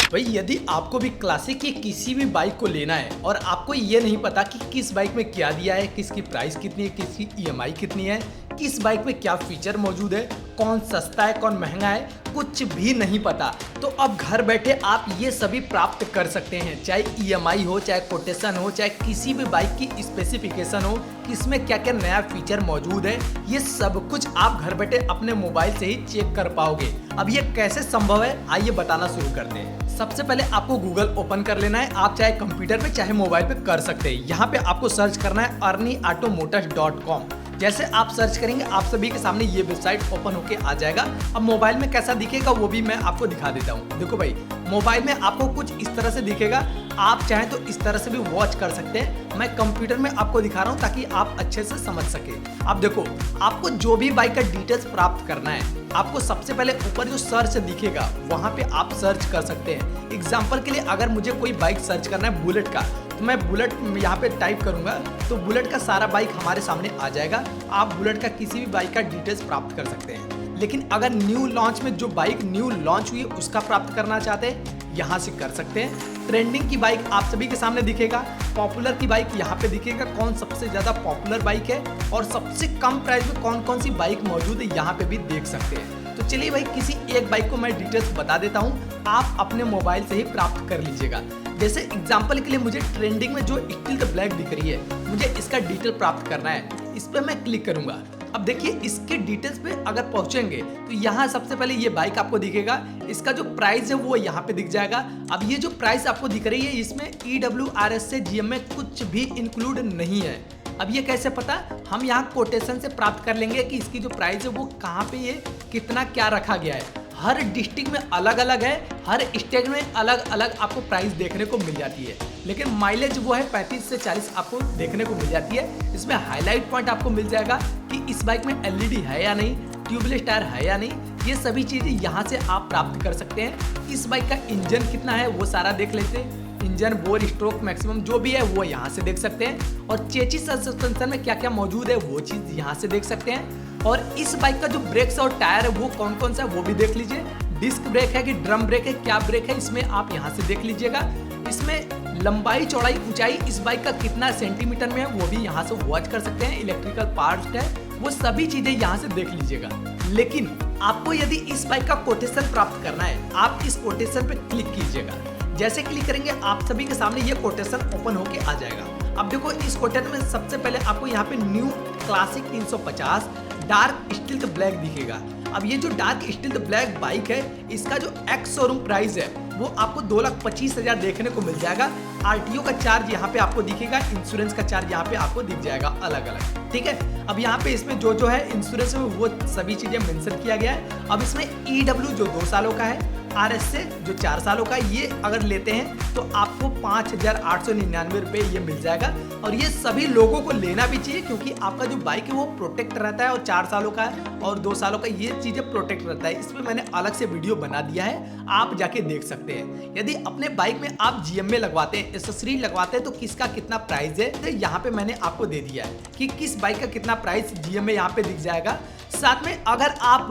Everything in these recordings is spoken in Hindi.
भाई यदि आपको भी क्लासिक की किसी भी बाइक को लेना है और आपको ये नहीं पता कि किस बाइक में क्या दिया है, किसकी प्राइस कितनी है, किसकी ईएमआई कितनी है, किस बाइक में क्या फीचर मौजूद है, कौन सस्ता है कौन महंगा है, कुछ भी नहीं पता, तो अब घर बैठे आप ये सभी प्राप्त कर सकते हैं। चाहे ईएमआई हो, चाहे कोटेशन हो, चाहे किसी भी बाइक की स्पेसिफिकेशन हो, इसमें क्या क्या नया फीचर मौजूद है, ये सब कुछ आप घर बैठे अपने मोबाइल से ही चेक कर पाओगे। अब ये कैसे संभव है, आइए बताना शुरू करते हैं। सबसे पहले आपको गूगल ओपन कर लेना है। आप चाहे कंप्यूटर पे चाहे मोबाइल पे कर सकते हैं। यहाँ पे आपको सर्च करना है ernieautomotors.com। जैसे आप सर्च करेंगे आप सभी के सामने ये वेबसाइट ओपन होके आ जाएगा। अब मोबाइल में कैसा दिखेगा वो भी मैं आपको दिखा देता हूँ। देखो भाई, मोबाइल में आपको कुछ इस तरह से दिखेगा। आप चाहें तो इस तरह से भी वॉच कर सकते हैं। मैं कंप्यूटर में आपको दिखा रहा हूँ ताकि आप अच्छे से समझ सके। अब देखो, आपको जो भी बाइक का डिटेल्स प्राप्त करना है, आपको सबसे पहले ऊपर जो सर्च दिखेगा वहां पे आप सर्च कर सकते हैं। एग्जाम्पल के लिए अगर मुझे कोई बाइक सर्च करना है बुलेट का, तो मैं बुलेट यहाँ पे टाइप करूंगा तो बुलेट का सारा बाइक हमारे सामने आ जाएगा। आप बुलेट का किसी भी बाइक का डिटेल्स प्राप्त कर सकते हैं। लेकिन अगर न्यू लॉन्च में जो बाइक न्यू लॉन्च हुई है उसका प्राप्त करना चाहते हैं, यहाँ से कर सकते हैं। ट्रेंडिंग की बाइक आप सभी के सामने दिखेगा। पॉपुलर की बाइक यहाँ पे दिखेगा, कौन सबसे ज्यादा पॉपुलर बाइक है और सबसे कम प्राइस में कौन कौन सी बाइक मौजूद है, यहाँ पे भी देख सकते हैं। तो चलिए भाई, किसी एक बाइक को मैं डिटेल्स बता देता हूँ, आप अपने मोबाइल से ही प्राप्त कर लीजिएगा। जैसे एग्जांपल के लिए मुझे ट्रेंडिंग में जो स्टील द ब्लैक दिख रही है, मुझे इसका डिटेल प्राप्त करना है। इस पर मैं क्लिक करूंगा। अब देखिए, इसके डिटेल्स पे अगर पहुंचेंगे तो यहाँ सबसे पहले ये बाइक आपको दिखेगा। इसका जो प्राइस है वो यहाँ पे दिख जाएगा। अब ये जो प्राइस आपको दिख रही है, इसमें EWRS से GM में कुछ भी इंक्लूड नहीं है। अब ये कैसे पता, हम यहाँ कोटेशन से प्राप्त कर लेंगे कि इसकी जो प्राइस है वो कहाँ पे है, कितना क्या रखा गया है। हर डिस्ट्रिक्ट में अलग अलग है, हर स्टेट में अलग अलग आपको प्राइस देखने को मिल जाती है। लेकिन माइलेज वो है 35 से 40 आपको देखने को मिल जाती है। इसमें हाईलाइट पॉइंट आपको मिल जाएगा कि इस बाइक में LED है या नहीं, ट्यूबलेस टायर है या नहीं, ये सभी चीजें यहाँ से आप प्राप्त कर सकते हैं। इस बाइक का इंजन कितना है वो सारा देख लेते हैं। इंजन, बोर, स्ट्रोक, मैक्सिमम जो भी है वो यहाँ से देख सकते हैं। और चेसिस सस्पेंशन में क्या क्या मौजूद है वो चीज यहाँ से देख सकते हैं। और इस बाइक का जो ब्रेक्स और टायर है वो कौन कौन सा है वो भी देख लीजिए। डिस्क ब्रेक है कि ड्रम ब्रेक है, क्या ब्रेक है, इसमें आप यहाँ से देख लीजिएगा। इसमें लंबाई, चौड़ाई, ऊंचाई इस बाइक का कितना सेंटीमीटर में है वो भी यहाँ से वॉच कर सकते हैं। इलेक्ट्रिकल पार्ट है, वो सभी चीजें यहाँ से देख लीजिएगा। लेकिन आपको यदि इस बाइक का कोटेशन प्राप्त करना है, आप इस कोटेशन पे क्लिक कीजिएगा। जैसे क्लिक करेंगे आप सभी के सामने ये कोटेशन ओपन होके आ जाएगा। अब देखो, इस कोटेशन में सबसे पहले आपको यहाँ पे new classic 350 dark steel the black दिखेगा। अब ये जो dark steel the black bike है, इसका जो एक्स शोरूम प्राइस है वो आपको 2,25,000 देखने को मिल जाएगा। RTO का चार्ज यहाँ पे आपको दिखेगा, इंश्योरेंस का चार्ज यहाँ पे आपको दिख जाएगा अलग अलग, ठीक है। अब यहाँ पे इसमें जो है इंश्योरेंस में वो सभी चीजें मेंशन किया गया है। अब इसमें EW जो 2 सालों का है, RS से जो 4 सालों का, ये अगर लेते हैं तो आपको 5,899 रुपये ये मिल जाएगा। और ये सभी लोगों को लेना भी चाहिए क्योंकि आपका जो बाइक है वो प्रोटेक्ट रहता है। और 4 सालों का है और 2 सालों का, ये चीजें प्रोटेक्ट रहता है। इसमें मैंने अलग से वीडियो बना दिया है, आप जाके देख सकते हैं। यदि अपने बाइक में आप GM में लगवाते हैं, एक्सेसरी लगवाते हैं, तो किसका कितना प्राइस है तो यहाँ पे मैंने आपको दे दिया है कि किस बाइक का कितना प्राइस GM में यहाँ पे दिख जाएगा। साथ में अगर आप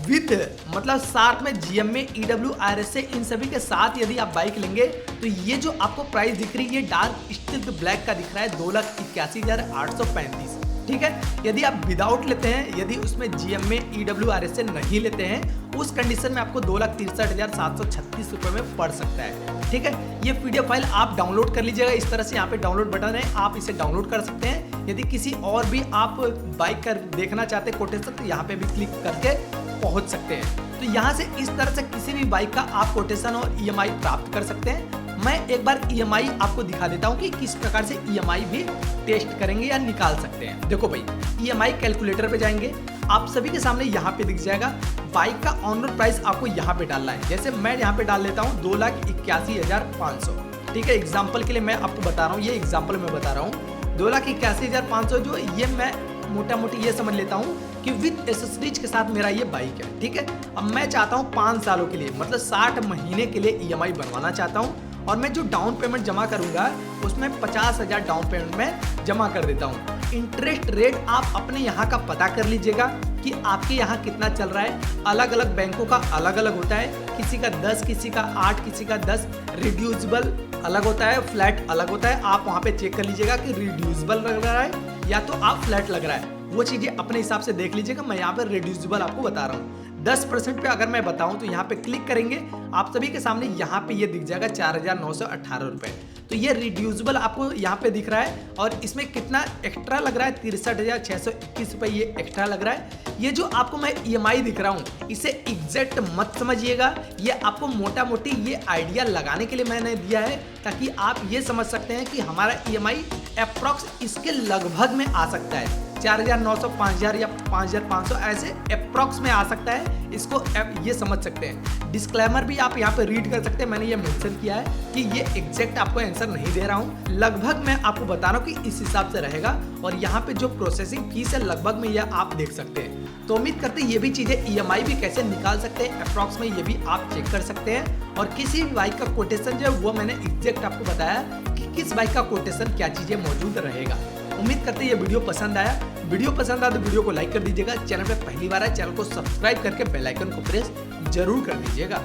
विद मतलब साथ में GM में EWRS से इन सभी के साथ यदि आप बाइक लेंगे तो ये जो आपको प्राइस दिख रही है डार्क स्टील ब्लैक का दिख रहा है 2,81,835, ठीक है। यदि आप विदाउट लेते हैं, यदि उसमें GM में EWRS से नहीं लेते हैं, उस कंडीशन में आपको 2,63,736 रुपये में पड़ सकता है, ठीक है। ये PDF फाइल आप डाउनलोड कर लीजिएगा। इस तरह से यहाँ पे डाउनलोड बटन है, आप इसे डाउनलोड कर सकते हैं। यदि किसी और भी आप बाइक का देखना चाहते हैं कोटेशन, तो यहाँ पे भी क्लिक करके पहुंच सकते हैं। तो यहाँ से इस तरह से किसी भी बाइक का आप कोटेशन और EMI प्राप्त कर सकते हैं। मैं एक बार EMI आपको दिखा देता हूँ कि किस प्रकार से EMI भी टेस्ट करेंगे या निकाल सकते हैं। देखो भाई, EMI कैलकुलेटर पे जाएंगे, आप सभी के सामने यहाँ पे दिख जाएगा। बाइक का ऑनर प्राइस आपको यहाँ पे डालना है। जैसे मैं यहाँ पे डाल लेता हूँ 2,81,500, ठीक है। एग्जाम्पल के लिए मैं आपको बता रहा हूँ, ये एग्जाम्पल मैं बता रहा हूँ। 2,81,500 जो ये मैं मोटा मोटी ये समझ लेता हूँ कि विद एसेसरीज के साथ मेरा ये बाइक है, ठीक है। अब मैं चाहता हूँ 5 सालों के लिए, मतलब 60 महीने के लिए EMI बनवाना चाहता हूँ। और मैं जो डाउन पेमेंट जमा करूंगा उसमें 50,000 डाउन पेमेंट में जमा कर देता हूँ। इंटरेस्ट रेट आप अपने यहाँ का पता कर लीजिएगा, कि आपके यहाँ कितना चल रहा है। अलग अलग बैंकों का अलग अलग होता है, किसी का 10, किसी का 8, किसी का 10। रिड्यूसिबल अलग होता है, फ्लैट अलग होता है। आप वहाँ पे चेक कर लीजिएगा कि रिड्यूसिबल लग रहा है या तो आप फ्लैट लग रहा है, वो चीज़ें अपने हिसाब से देख लीजिएगा। मैं यहाँ पे रिड्यूसिबल आपको बता रहा हूँ। 10% पे अगर मैं बताऊं तो यहाँ पे क्लिक करेंगे, आप सभी के सामने यहाँ पे ये दिख जाएगा 4,918 रुपए। तो ये रिड्यूसिबल आपको यहाँ पे दिख रहा है और इसमें कितना एक्स्ट्रा लग रहा है, 63,621 रुपए ये एक्स्ट्रा लग रहा है। ये जो आपको मैं EMI दिख रहा हूँ, इसे एग्जैक्ट मत समझिएगा, ये आपको मोटा मोटी ये आइडिया लगाने के लिए मैंने दिया है, ताकि आप ये समझ सकते हैं कि हमारा EMI अप्रॉक्स इसके लगभग में आ सकता है। 4,900, 5,000 या 5,500 ऐसे अप्रॉक्स में आ सकता है। इसको ये समझ सकते हैं। डिस्क्लेमर भी आप यहाँ पे रीड कर सकते हैं, मैंने ये मेंशन किया है कि ये एग्जैक्ट आपको आंसर नहीं दे रहा हूँ, लगभग मैं आपको बता रहा हूँ कि इस हिसाब से रहेगा। और यहाँ पे जो प्रोसेसिंग फीस है लगभग में यह आप देख सकते हैं। तो उम्मीद करते हैं ये भी चीजें EMI भी कैसे निकाल सकते हैं अप्रॉक्स में, ये भी आप चेक कर सकते हैं। और किसी भी बाइक का कोटेशन जो है वो मैंने एग्जैक्ट आपको बताया कि किस बाइक का कोटेशन क्या चीजें मौजूद रहेगा। उम्मीद करते हैं ये वीडियो पसंद आया। वीडियो पसंद आया तो वीडियो को लाइक कर दीजिएगा। चैनल पे पहली बार है, चैनल को सब्सक्राइब करके बेल आइकन को प्रेस जरूर कर दीजिएगा।